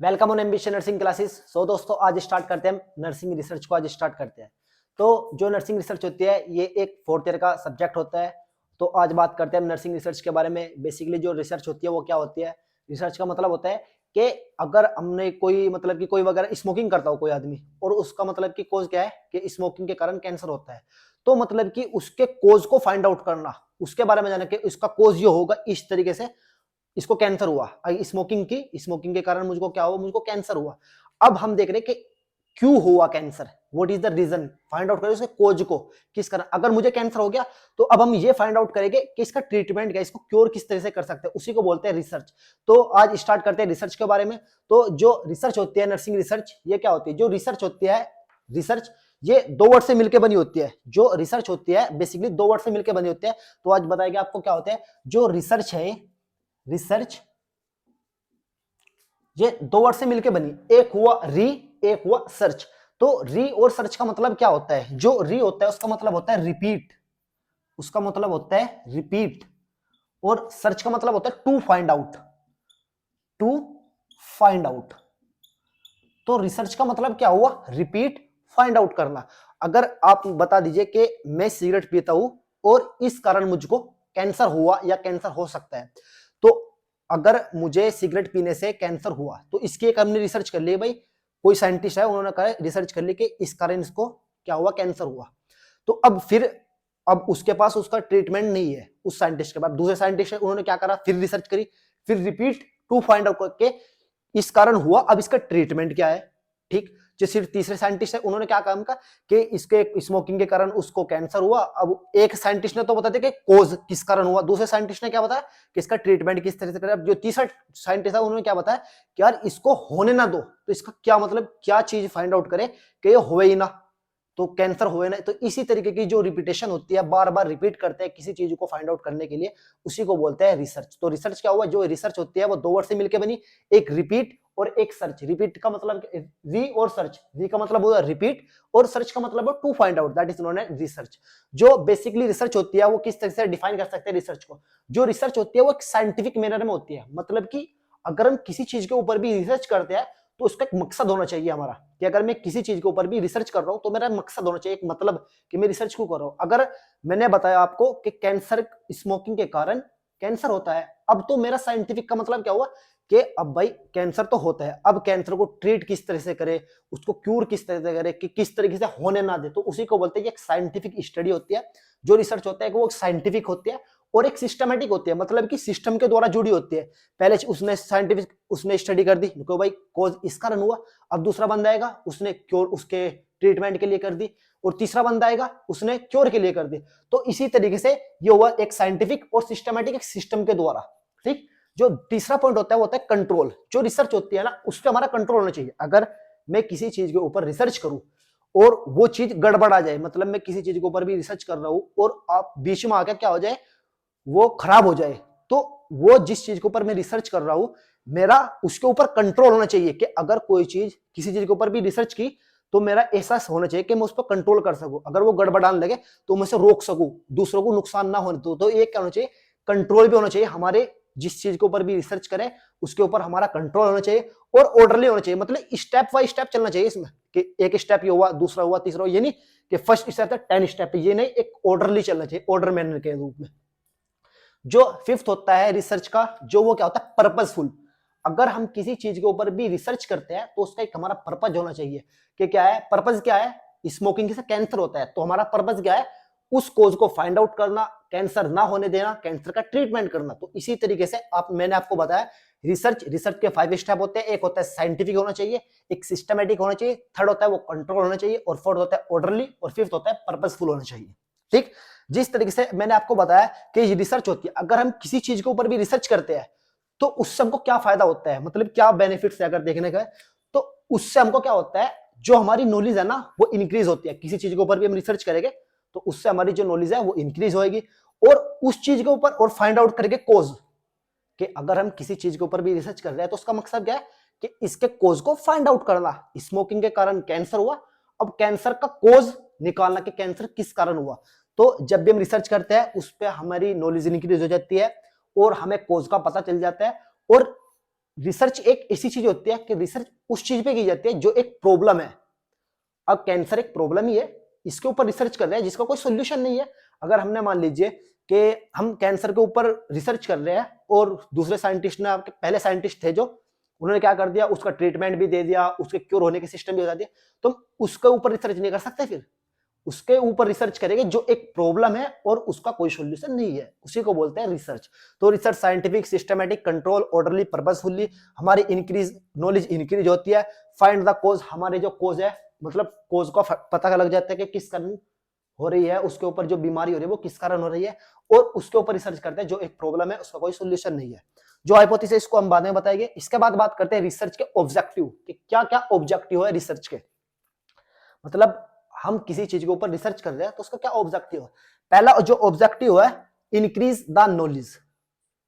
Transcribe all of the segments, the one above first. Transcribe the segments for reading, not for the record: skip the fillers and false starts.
Welcome on ambition nursing classes. So दोस्तों आज start करते हैं नर्सिंग रिसर्च को। आज स्टार्ट करते हैं। तो जो नर्सिंग रिसर्च होती है ये एक फोर्थ ईयर का सब्जेक्ट होता है। तो आज बात करते हैं नर्सिंग रिसर्च के बारे में। बेसिकली जो रिसर्च होती है वो क्या होती है। रिसर्च का मतलब होता है कि अगर हमने कोई मतलब कि कोई वगैरह स्मोकिंग करता हो कोई आदमी और उसका मतलब कि कोज क्या है कि स्मोकिंग के कारण कैंसर होता है, तो मतलब कि उसके कोज को फाइंड आउट करना, उसके बारे में जाना कि उसका कोज ये होगा इस तरीके से, इसको कैंसर हुआ स्मोकिंग के कारण मुझको क्या हुआ, मुझको कैंसर हुआ। अब हम देख रहे हैं कि क्यों हुआ cancer, what is the reason, find out करें उसके कोज को किस कारण। अगर मुझे कैंसर हो गया तो अब हम ये फाइंड आउट करेंगे कि इसका ट्रीटमेंट क्या, इसको क्योर किस तरह से कर सकते हैं, उसी को बोलते हैं रिसर्च। तो आज स्टार्ट करते हैं रिसर्च के बारे में। तो जो रिसर्च होती है नर्सिंग रिसर्च, ये क्या होती है, जो रिसर्च होती है रिसर्च, ये दो वर्ड से मिलकर बनी होती है। जो रिसर्च होती है बेसिकली दो वर्ड से मिलकर बनी होती है। तो आज बताएंगे आपको क्या होता है जो रिसर्च है। रिसर्च ये दो वर्ड से मिलकर बनी, एक हुआ री, एक हुआ सर्च। तो री और सर्च का मतलब क्या होता है, जो री होता है उसका मतलब होता है रिपीट, उसका मतलब होता है रिपीट। और सर्च का मतलब होता है to find out, to find out. तो रिसर्च का मतलब क्या हुआ, रिपीट, फाइंड आउट करना। अगर आप बता दीजिए कि मैं सिगरेट पीता हूं और इस कारण मुझको कैंसर हुआ या कैंसर हो सकता है, तो अगर मुझे सिगरेट पीने से कैंसर हुआ तो इसकी एक हमने रिसर्च कर ली भाई, कोई साइंटिस्ट है उन्होंने कहा रिसर्च कर ली कि इस कारण इसको क्या हुआ, कैंसर हुआ। तो अब उसके पास उसका ट्रीटमेंट नहीं है, उस साइंटिस्ट के पास दूसरे साइंटिस्ट है, उन्होंने क्या करा, फिर रिसर्च करी, फिर रिपीट, टू फाइंड आउट करके इस कारण हुआ, अब इसका ट्रीटमेंट क्या है। ठीक, जो सिर्फ तीसरे साइंटिस्ट है उन्होंने क्या काम किया कि इसके स्मोकिंग के कारण उसको कैंसर हुआ। अब एक साइंटिस्ट ने तो बता दिया कि कोज किस कारण हुआ, दूसरे साइंटिस्ट ने क्या बताया कि इसका ट्रीटमेंट किस तरह से करें। अब जो तीसरा साइंटिस्ट है उन्होंने क्या बताया कि यार इसको होने ना दो, तो इसका क्या मतलब, क्या चीज फाइंड आउट करे कि ये होवे ही ना, तो कैंसर हुए ना। तो इसी तरीके की जो रिपीटेशन होती है, बार बार रिपीट करते हैं किसी चीज को फाइंड आउट करने के लिए, उसी को बोलते हैं रिसर्च। तो रिसर्च क्या हुआ, जो रिसर्च होती है वो दो वर्ड से मिलकर बनी, एक रिपीट और एक सर्च। रिपीट का मतलब री और सर्च, री का मतलब होगा रिपीट और सर्च का मतलब है to find out, that is known as research. जो बेसिकली रिसर्च होती है वो किस तरह से डिफाइन कर सकते हैं रिसर्च को। जो रिसर्च होती है वो एक साइंटिफिक मैनर में होती है, मतलब कि अगर हम किसी चीज के ऊपर भी रिसर्च करते हैं तो उसका एक मकसद होना चाहिए हमारा, कि अगर मैं किसी चीज के ऊपर भी रिसर्च कर रहा हूं तो मेरा मकसद होना चाहिए, एक मतलब कि मैं रिसर्च क्यों कर रहा हूं। अगर मैंने बताया आपको कि कैंसर स्मोकिंग के कारण कैंसर होता है, अब तो मेरा साइंटिफिक का मतलब क्या हुआ कि अब भाई कैंसर तो होता है, अब कैंसर को ट्रीट किस तरह से करे, उसको क्यूर किस तरह से करे, कि किस तरीके से होने ना दे, तो उसी को बोलते हैं कि एक साइंटिफिक स्टडी होती है। जो रिसर्च होता है वो साइंटिफिक होती है और एक सिस्टमेटिक होती है, मतलब कि सिस्टम के द्वारा जुड़ी होती है। पहले उसने साइंटिफिक उसने स्टडी कर दी कि भाई कोज इस कारण हुआ, अब दूसरा बंदा आएगा उसने क्योर उसके ट्रीटमेंट के लिए कर दी, और तीसरा बंदा आएगा उसने क्योर के लिए कर दी। तो इसी तरीके से ये हुआ एक साइंटिफिक और सिस्टमेटिक एक सिस्टम के द्वारा। ठीक, जो तीसरा पॉइंट होता है वो होता है कंट्रोल। जो रिसर्च होती है ना उस पर हमारा कंट्रोल होना चाहिए। अगर मैं किसी चीज के ऊपर रिसर्च करूं और वो चीज गड़बड़ आ जाए, मतलब मैं किसी चीज के ऊपर भी रिसर्च कर रहा हूं और आप बीच में आकर क्या हो जाए, वो खराब हो जाए, तो वो जिस चीज के ऊपर मैं रिसर्च कर रहा हूं मेरा उसके ऊपर कंट्रोल होना चाहिए, कि अगर कोई चीज किसी चीज के ऊपर भी रिसर्च की तो मेरा एहसास होना चाहिए कि मैं उस पर कंट्रोल कर सकूं, अगर वो गड़बड़ाने लगे तो मैं उसे रोक सकूं, दूसरों को नुकसान ना होने दो। तो एक क्या होना चाहिए, कंट्रोल भी होना चाहिए हमारे, जिस चीज के ऊपर भी रिसर्च करें उसके ऊपर हमारा कंट्रोल होना चाहिए और ऑर्डरली होना चाहिए, मतलब स्टेप बाय स्टेप चलना चाहिए इसमें, कि एक स्टेप ये हुआ, दूसरा हुआ, तीसरा हुआ, ये नहीं कि फर्स्ट स्टेप था 10 स्टेप, ये नहीं, एक ऑर्डरली चलना चाहिए, ऑर्डर मैनर के रूप में। जो फिफ्थ होता है रिसर्च का, जो वो क्या होता है पर्पसफुल। अगर हम किसी चीज के ऊपर भी रिसर्च करते हैं तो उसका एक हमारा पर्पज होना चाहिए, कि क्या है पर्पज, क्या है, स्मोकिंग से कैंसर होता है तो हमारा पर्पज क्या है, उस कोज को फाइंड आउट करना, कैंसर ना होने देना, कैंसर का ट्रीटमेंट करना। तो इसी तरीके से मैंने आपको बताया रिसर्च के 5 स्टेप होते हैं। एक होता है साइंटिफिक होना चाहिए, एक सिस्टमेटिक होना चाहिए, थर्ड होता है वो कंट्रोल होना चाहिए, और फोर्थ होता है ऑर्डरली, और फिफ्थ होता है पर्पसफुल होना चाहिए। ठीक, जिस तरीके से मैंने आपको बताया कि ये रिसर्च होती है, अगर हम किसी चीज के ऊपर भी रिसर्च करते हैं तो उससे हमको क्या फायदा होता है, मतलब क्या बेनिफिट्स है अगर देखने का, तो उससे हमको क्या होता है, जो हमारी नॉलेज है ना वो इंक्रीज होती है। किसी चीज के ऊपर भी हम रिसर्च करेंगे तो उससे हमारी जो नॉलेज है वो इंक्रीज होगी, और उस चीज के ऊपर और फाइंड आउट करेंगे कोज, कि अगर हम किसी चीज के ऊपर भी रिसर्च कर रहे हैं तो उसका मकसद क्या है कि इसके कोज को फाइंड आउट करना। स्मोकिंग के कारण कैंसर हुआ, अब कैंसर का कोज निकालना कि कैंसर किस कारण हुआ। तो जब भी हम रिसर्च करते हैं उस पर हमारी नॉलेज इंक्रीज हो जाती है और हमें कोज का पता चल जाता है, और रिसर्च एक ऐसी चीज होती है कि रिसर्च उस चीज पे की जाती है जो एक प्रॉब्लम है। अब कैंसर एक प्रॉब्लम ही है, इसके ऊपर रिसर्च कर रहे हैं जिसका कोई सोल्यूशन नहीं है। अगर हमने मान लीजिए कि हम कैंसर के ऊपर रिसर्च कर रहे हैं और दूसरे साइंटिस्ट ने, आपके पहले साइंटिस्ट थे जो, उन्होंने क्या कर दिया, उसका ट्रीटमेंट भी दे दिया, उसके क्योर होने के सिस्टम भी बता दिया, तो उसके ऊपर रिसर्च नहीं कर सकते। फिर उसके ऊपर रिसर्च करेंगे जो एक प्रॉब्लम है और उसका कोई सोल्यूशन नहीं है, उसी को बोलते हैं रिसर्च। तो research scientific, systematic, control, orderly, purposefully, हमारी इंक्रीज नॉलेज इंक्रीज होती है। फाइंड द कॉज, हमारे जो कॉज है, मतलब कॉज का पता लग जाता है कि किस कारण हो रही है, उसके ऊपर जो बीमारी हो रही है वो किस कारण हो रही है, और उसके ऊपर रिसर्च करते हैं जो एक प्रॉब्लम है उसका कोई सोल्यूशन नहीं है। जो हाइपोथेसिस इसको हम बाद में बताएंगे। इसके बाद बात करते हैं रिसर्च के ऑब्जेक्टिव, कि क्या क्या ऑब्जेक्टिव है रिसर्च के। मतलब हम किसी चीज के ऊपर रिसर्च कर रहे हैं तो उसका क्या ऑब्जेक्टिव है। पहला जो ऑब्जेक्टिव है, इंक्रीज द नॉलेज।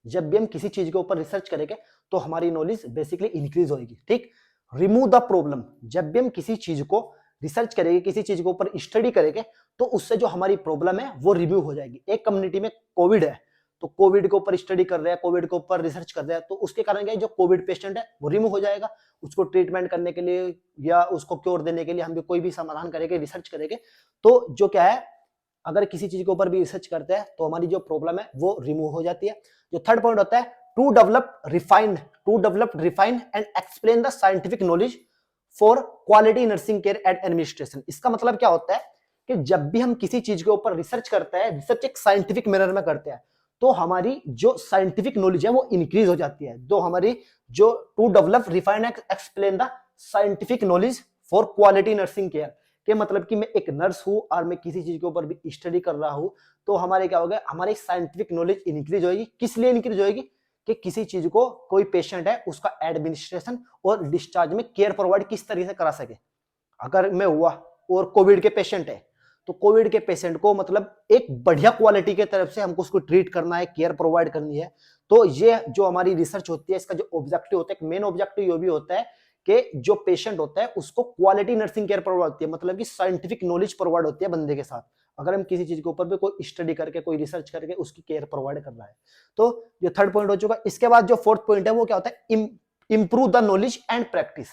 जब भी हम किसी चीज के ऊपर रिसर्च करेंगे तो हमारी नॉलेज बेसिकली इंक्रीज होगी। ठीक। रिमूव द प्रॉब्लम, जब भी हम किसी चीज को रिसर्च करेंगे, किसी चीज के ऊपर स्टडी करेंगे, तो उससे जो हमारी प्रॉब्लम है वो रिमूव हो जाएगी। एक कम्युनिटी में कोविड है, तो कोविड के ऊपर स्टडी कर रहे हैं, कोविड के ऊपर रिसर्च कर रहे हैं, तो उसके कारण क्या है, जो कोविड पेशेंट है वो रिमूव हो जाएगा। उसको ट्रीटमेंट करने के लिए या उसको क्योर देने के लिए हम भी कोई भी समाधान करेंगे, रिसर्च करेंगे, तो जो क्या है, अगर किसी चीज के ऊपर भी रिसर्च करते हैं तो हमारी जो प्रॉब्लम है वो रिमूव हो जाती है। जो थर्ड पॉइंट होता है, to develop refine and explain the scientific knowledge for quality nursing care and administration. इसका मतलब क्या होता है कि जब भी हम किसी चीज के ऊपर रिसर्च करते हैं, रिसर्च एक साइंटिफिक मैनर में करते हैं, तो हमारी जो साइंटिफिक नॉलेज है वो इंक्रीज हो जाती है। तो हमारी जो to develop refine and explain the scientific knowledge for quality nursing care के मतलब कि मैं एक नर्स हूं और मैं किसी चीज के ऊपर भी स्टडी कर रहा हूं, तो हमारे क्या होगा, हमारी साइंटिफिक नॉलेज इंक्रीज होगी। किस लिए इंक्रीज होगी, कि किसी चीज को, कोई पेशेंट है उसका एडमिनिस्ट्रेशन और डिस्चार्ज में केयर प्रोवाइड किस तरीके से करा सके। अगर मैं हुआ और कोविड के पेशेंट है, तो कोविड के पेशेंट को मतलब एक बढ़िया क्वालिटी के तरफ से हमको उसको ट्रीट करना है, केयर प्रोवाइड करनी है। तो ये जो हमारी रिसर्च होती है, इसका जो ऑब्जेक्टिव होता है, मेन ऑब्जेक्टिव ये भी होता है कि जो पेशेंट होता है उसको क्वालिटी नर्सिंग केयर प्रोवाइड होती है, मतलब कि साइंटिफिक नॉलेज प्रोवाइड होती है बंदे के साथ। अगर हम किसी चीज के ऊपर भी कोई स्टडी करके, कोई रिसर्च करके उसकी केयर प्रोवाइड कर रहा है, तो ये थर्ड पॉइंट हो चुका। इसके बाद जो फोर्थ पॉइंट है वो क्या होता है, improve the knowledge and practice.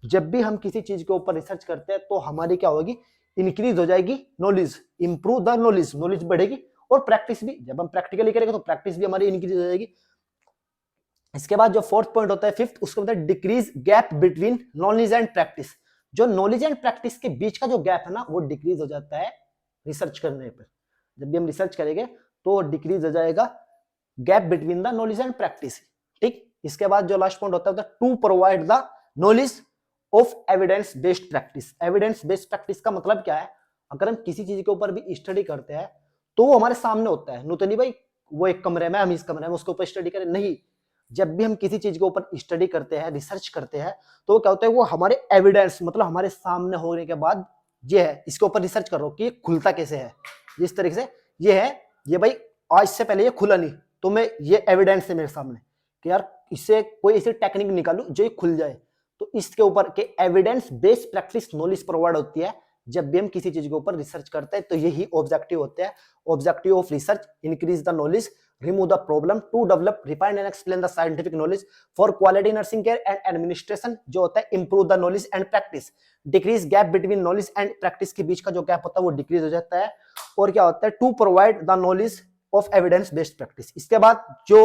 जब भी हम किसी चीज के ऊपर रिसर्च करते हैं तो हमारी क्या होगी, इंक्रीज हो जाएगी knowledge, improve the knowledge, knowledge बढ़ेगी, और प्रैक्टिस भी, जब हम प्रैक्टिकली करेंगे तो प्रैक्टिस भी हमारी इंक्रीज हो जाएगी। इसके बाद जो फोर्थ पॉइंट होता है, फिफ्थ, उसको होता है decrease gap between knowledge and practice. जो नॉलेज एंड प्रैक्टिस के बीच का जो गैप है ना, वो डिक्रीज हो जाता है रिसर्च करने पर। जब भी हम रिसर्च करेंगे तो डिक्रीज हो जाएगा gap between the knowledge and practice. ठीक। इसके बाद जो लास्ट पॉइंट होता है to provide the knowledge of evidence based practice. Evidence based practice का मतलब क्या है, अगर हम किसी चीज के ऊपर भी स्टडी करते हैं तो वो हमारे सामने होता है, नूतनी भाई वो एक कमरे में, हम इस कमरे में, उसके ऊपर स्टडी करें नहीं। जब भी हम किसी चीज के ऊपर स्टडी करते हैं, रिसर्च करते हैं, तो क्या होता है, वो हमारे एविडेंस, मतलब हमारे सामने होने के बाद, ये है इसके ऊपर रिसर्च कर रहा हूं कि ये खुलता कैसे है, जिस तरीके से ये है, ये भाई आज से पहले ये खुला नहीं, तो मैं ये एविडेंस है मेरे सामने कि यार इससे कोई ऐसी टेक्निक निकालू जो ये खुल जाए। तो इसके ऊपर के evidence based practice knowledge provide होती है जब भी हम किसी चीज के ऊपर रिसर्च करते हैं। तो यही ऑब्जेक्टिव होते हैं, objective of research, increase the knowledge, remove the problem, to develop, refine and explain the scientific knowledge for quality nursing care and administration, जो होता है improve the knowledge and practice, decrease gap between knowledge and practice के बीच का जो gap होता है वो decrease हो जाता है। और क्या होता है, to provide the knowledge of evidence based practice। इसके बाद जो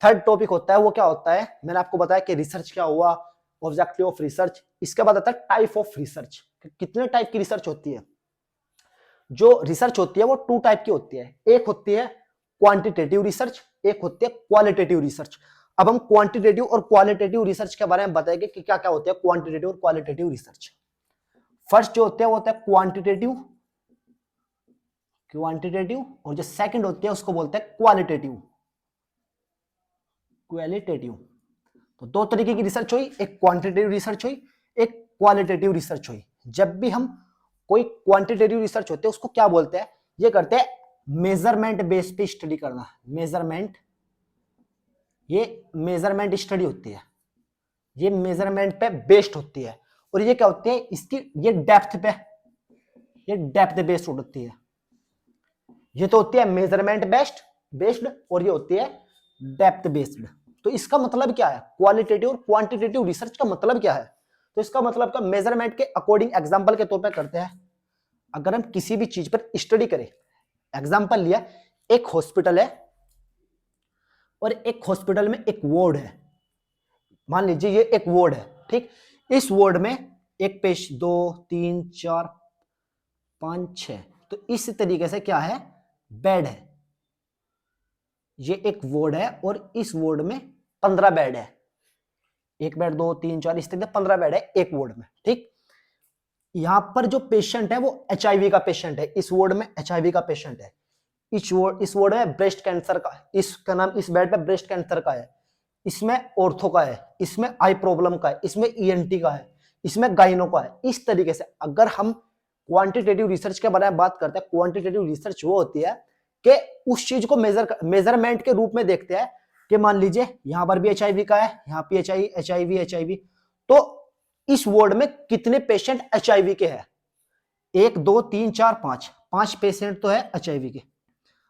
थर्ड टॉपिक होता है वो क्या होता है, मैंने आपको बताया कि रिसर्च क्या हुआ, ऑब्जेक्टिव ऑफ रिसर्च। इसके बाद आता है टाइप ऑफ रिसर्च, कितने टाइप की रिसर्च होती है। जो रिसर्च होती है वो टू टाइप की होती है, एक होती है क्वांटिटेटिव रिसर्च, एक होती है क्वालिटेटिव रिसर्च। अब हम क्वांटिटेटिव और क्वालिटेटिव रिसर्च के बारे में बताएंगे कि क्या क्या होते हैं क्वांटिटेटिव और क्वालिटेटिव रिसर्च। फर्स्ट जो होते हैं वो होता है क्वांटिटेटिव, और जो सेकंड होती है उसको बोलते हैं क्वालिटेटिव। तो दो तरीके की रिसर्च हुई, एक क्वांटिटेटिव रिसर्च हुई, एक क्वालिटेटिव रिसर्च हुई। जब भी हम कोई क्वांटिटेटिव रिसर्च होते हैं उसको क्या बोलते हैं, ये करते हैं मेजरमेंट बेस पे स्टडी करना। मेजरमेंट, ये मेजरमेंट स्टडी होती है, ये मेजरमेंट पे बेस्ड होती है। और ये क्या होती है, इसकी ये डेप्थ पे, ये डेप्थ बेस्ड होती है। ये तो होती है मेजरमेंट बेस्ड, और ये होती है डेप्थ बेस्ड। तो इसका मतलब क्या है, क्वालिटेटिव और क्वांटिटेटिव रिसर्च का मतलब क्या है? तो इसका मतलब का मेजरमेंट के अकॉर्डिंग एग्जांपल के तौर पर करते हैं। अगर हम किसी भी चीज पर स्टडी करें, एग्जांपल लिया, एक हॉस्पिटल है और एक हॉस्पिटल में एक वार्ड है, मान लीजिए ये एक वार्ड है, ठीक। इस वार्ड में एक पेशेंट, 2 3 4 5 6, तो इस तरीके से क्या है, बेड है। ये एक वार्ड है और इस वार्ड में 15 बेड है, एक बेड 2 3 4 इस तरीके 15 बेड है एक वार्ड में, ठीक। यहां पर जो पेशेंट है वो एचआईवी का पेशेंट है, इस वार्ड में एचआईवी का पेशेंट है। इस वार्ड में ब्रेस्ट कैंसर का, इसका नाम, इस बेड पे ब्रेस्ट कैंसर का है, इसमें ऑर्थो का है, इसमें आई प्रॉब्लम का है, इसमें ईएनटी का है, इसमें गाइनो का है। इस तरीके से अगर हम क्वांटिटेटिव रिसर्च के बारे में बात करते हैं, क्वांटिटेटिव रिसर्च वो होती है कि उस चीज को मेजरमेंट के रूप में देखते हैं कि मान लीजिए यहां पर भी एचआईवी का है, यहां पे एचआईवी, तो इस वार्ड में कितने पेशेंट एचआईवी के हैं, 1 2 3 4 5 पेशेंट तो है एचआईवी के।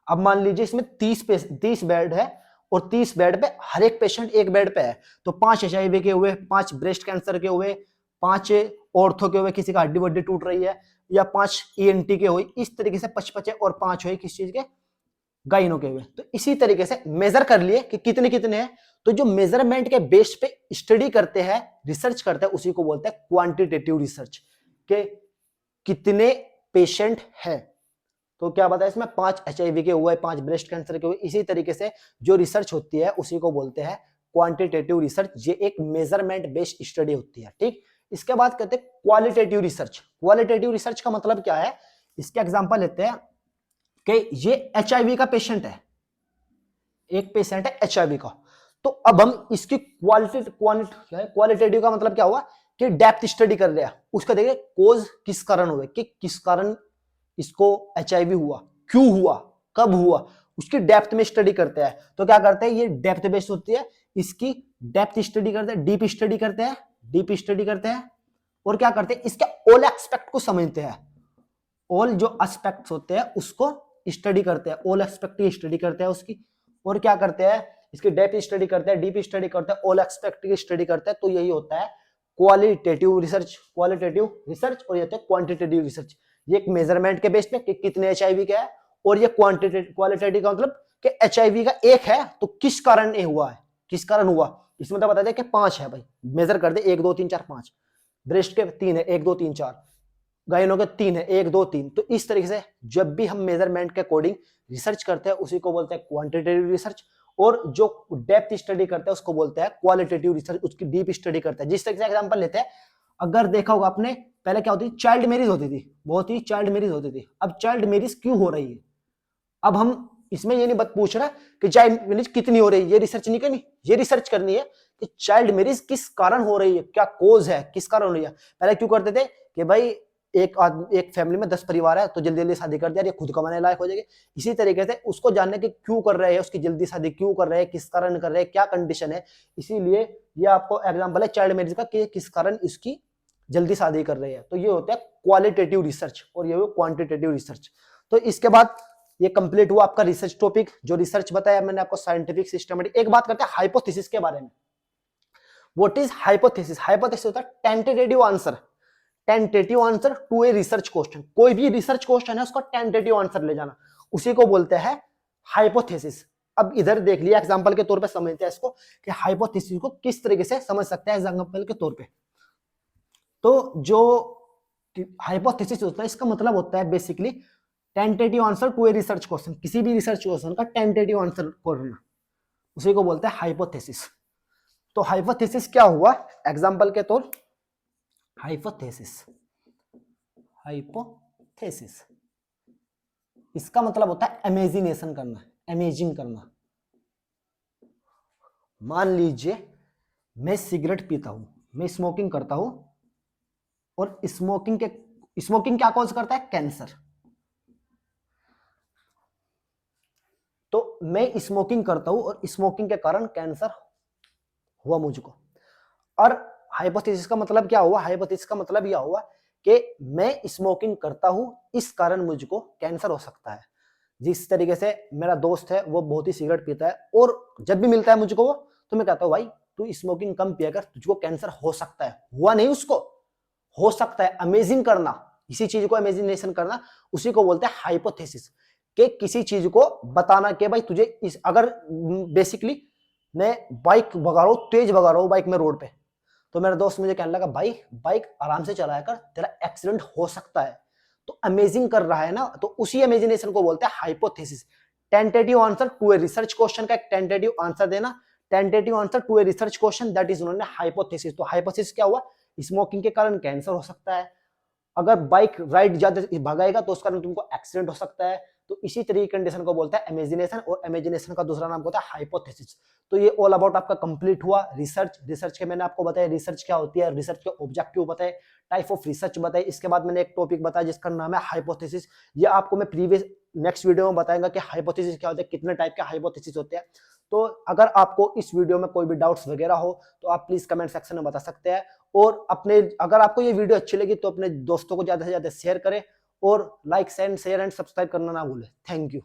अब मान लीजिए इसमें 30 बेड है और 30 बेड पे हर एक पेशेंट एक बेड पे है, तो 5 एचआईवी के हुए, 5 ब्रेस्ट कैंसर के हुए, 5 ऑर्थो के हुए, किसी का हड्डी वड्डी टूट रही है, या 5 ईएनटी के हुए, इस तरीके से 55 और 5 हुए किस चीज के, गाइनो के हुए। तो इसी तरीके से मेजर कर लिए कि कितने कितने हैं। तो जो मेजरमेंट के बेस पे स्टडी करते हैं, रिसर्च करते हैं, उसी को बोलते हैं क्वांटिटेटिव रिसर्च, के कितने पेशेंट है। तो क्या बताया इसमें, 5 एचआईवी के हुए, 5 ब्रेस्ट कैंसर के हुए। इसी तरीके से जो रिसर्च होती है उसी को बोलते हैं क्वांटिटेटिव रिसर्च, ये एक मेजरमेंट बेस्ड स्टडी होती है, ठीक। इसके बाद कहते हैं क्वालिटेटिव रिसर्च। क्वालिटेटिव रिसर्च का मतलब क्या है, इसके एग्जांपल लेते हैं कि ये एचआईवी का पेशेंट है, एक पेशेंट है एचआईवी का, तो अब हम इसकी क्वालिटेटिव का मतलब क्या हुआ कि डेप्थ स्टडी कर रहे हैं, उसका देखिए कोज किस कारण हुए, कि किस कारण इसको एचआईवी हुआ, क्यों हुआ, कब हुआ, उसकी डेप्थ में स्टडी करते हैं। तो क्या करते हैं, ये डेप्थ बेस्ड होती है, इसकी डेप्थ स्टडी करते हैं, डीप स्टडी करते हैं, और क्या करते हैं, इसके ऑल एस्पेक्ट को समझते हैं, ऑल जो एस्पेक्ट्स होते हैं उसको स्टडी करते हैं, ऑल एस्पेक्ट की स्टडी करते हैं उसकी, और क्या करते हैं, इसकी डेप्थ स्टडी करते हैं, डीप स्टडी करते हैं, ऑल एस्पेक्ट की स्टडी करते हैं। तो यही होता है क्वालिटेटिव रिसर्च, और ये होता है क्वांटिटेटिव रिसर्च। ये एक मेजरमेंट के बेस पे कि कितने एचआईवी का है, और ये क्वालिटेटिव का मतलब कि एचआईवी का एक है तो किस कारण ये हुआ है, किस कारण हुआ। इसमें तो बता दे कि 5 है भाई, मेजर कर दे 1 2 3 4 5, ब्रेस्ट के 3 है 1 2 3 4, गायनों के 3 है 1 2 3। तो इस तरीके से जब भी हम मेजरमेंट के अकॉर्डिंग रिसर्च करते हैं उसी को बोलते हैं क्वांटिटेटिव रिसर्च, और जो डेप्थ स्टडी करते हैं उसको बोलते हैं क्वालिटेटिव रिसर्च, उसकी डीप स्टडी करते हैं। जिस तरीके से एग्जांपल लेते हैं, अगर देखा होगा आपने, पहले क्या होती थी, चाइल्ड मैरिज होती थी, बहुत ही चाइल्ड मैरिज होती थी। अब चाइल्ड मैरिज क्यों हो रही है, अब हम इसमें ये नहीं बात पूछ रहा कि चाइल्ड मैरिज कितनी हो रही है, ये रिसर्च नहीं करनी, ये रिसर्च करनी है कि चाइल्ड मैरिज किस कारण हो रही है, क्या कोज है, किस कारण हो रही है। पहले क्यों करते थे कि भाई एक फैमिली में 10 परिवार है तो जल्दी जल्दी शादी कर दिया, ये खुद कमाने लायक हो जाएगी। इसी तरीके से उसको जानने की क्यों कर रहे हैं, उसकी जल्दी शादी क्यों कर रहे हैं, किस कारण कर रहे हैं, क्या कंडीशन है। इसीलिए ये आपको एग्जांपल है चाइल्ड मैरिज का कि किस कारण इसकी जल्दी शादी कर रहे हैं। तो ये होता है क्वालिटेटिव रिसर्च और ये हुआ क्वांटिटेटिव रिसर्च। तो इसके बाद ये कंप्लीट हुआ आपका रिसर्च टॉपिक, जो रिसर्च बताया मैंने आपको, साइंटिफिक सिस्टमेटिक। एक बात करते हैं हाइपोथेसिस के बारे में। What is hypothesis? हाइपोथेसिस होता है tentative answer, tentative answer to a research question. कोई भी रिसर्च क्वेश्चन है उसका टेंटेटिव आंसर ले जाना, उसी को बोलते हैं हाइपोथेसिस। अब इधर देख लिया एग्जांपल के तौर पे समझते हैं इसको कि हाइपोथेसिस को किस तरीके से समझ सकते हैं एग्जांपल के तौर पे। तो जो हाइपोथेसिस होता है इसका मतलब होता है basically tentative answer to a research question, किसी भी रिसर्च क्वेश्चन का टेंटेटिव आंसर करना, उसी को बोलते हैं हाइपोथेसिस। तो हाइपोथेसिस क्या हुआ एग्जांपल के तौर, हाइपोथेसिस इसका मतलब होता है इमेजिनेशन करना, इमेजिन करना। मान लीजिए मैं सिगरेट पीता हूं, मैं स्मोकिंग करता हूं, और स्मोकिंग क्या कॉज करता है, कैंसर। तो मैं स्मोकिंग करता हूं और स्मोकिंग के कारण कैंसर हुआ मुझको। और हाइपोथेसिस का मतलब क्या हुआ, हाइपोथेसिस का मतलब यह हुआ कि मैं स्मोकिंग करता हूं इस कारण मुझको कैंसर हो सकता है। जिस तरीके से मेरा दोस्त है वो बहुत ही सिगरेट पीता है और जब भी मिलता है मुझको वो, तो मैं कहता हूँ भाई तू स्मोकिंग कम पिया कर, तुझको कैंसर हो सकता है, हुआ नहीं उसको, हो सकता है। अमेजिंग करना, इसी चीज को इमेजिनेशन करना, उसी को बोलते हैं हाइपोथेसिस, कि किसी चीज को बताना कि भाई तुझे इस, अगर बेसिकली मैं बाइक भगा रहा हूं, तेज भगा रहा हूं बाइक में रोड पे, तो मेरा दोस्त मुझे कहने लगा भाई बाइक आराम से चलाया कर, तेरा एक्सीडेंट हो सकता है, तो अमेजिंग कर रहा है ना, तो उसी इमेजिनेशन को बोलते हैं hypothesis. Tentative answer to a research question का एक टेंटेटिव आंसर देना, tentative answer to a research question, that is उन्होंने हाइपोथेसिस। तो हाइपोथेसिस क्या हुआ, स्मोकिंग के कारण कैंसर हो सकता है, अगर बाइक राइड ज्यादा भगाएगा तो उस कारण तुमको एक्सीडेंट हो सकता है। तो इसी तरीके कंडीशन को बोलता है इमेजिनेशन, और इमेजिनेशन का दूसरा नाम होता है हाइपोथेसिस। तो ये ऑल अबाउट आपका कंप्लीट हुआ रिसर्च। रिसर्च के मैंने आपको बताया रिसर्च क्या होती है, रिसर्च के ऑब्जेक्टिव बताए, टाइप ऑफ रिसर्च बताए, इसके बाद मैंने एक टॉपिक बताया जिसका नाम है हाइपोथेसिस। ये आपको मैं प्रीवियस नेक्स्ट वीडियो में बताएगा कि हाइपोथेसिस क्या होता है, कितने टाइप के हाइपोथेसिस होते हैं। तो अगर आपको इस वीडियो में कोई भी डाउट्स वगैरह हो तो आप प्लीज कमेंट सेक्शन में बता सकते हैं, और अपने, अगर आपको ये वीडियो अच्छी लगी तो अपने दोस्तों को ज्यादा से ज्यादा शेयर करें, और लाइक शेयर एंड सब्सक्राइब करना ना भूलें। Thank you.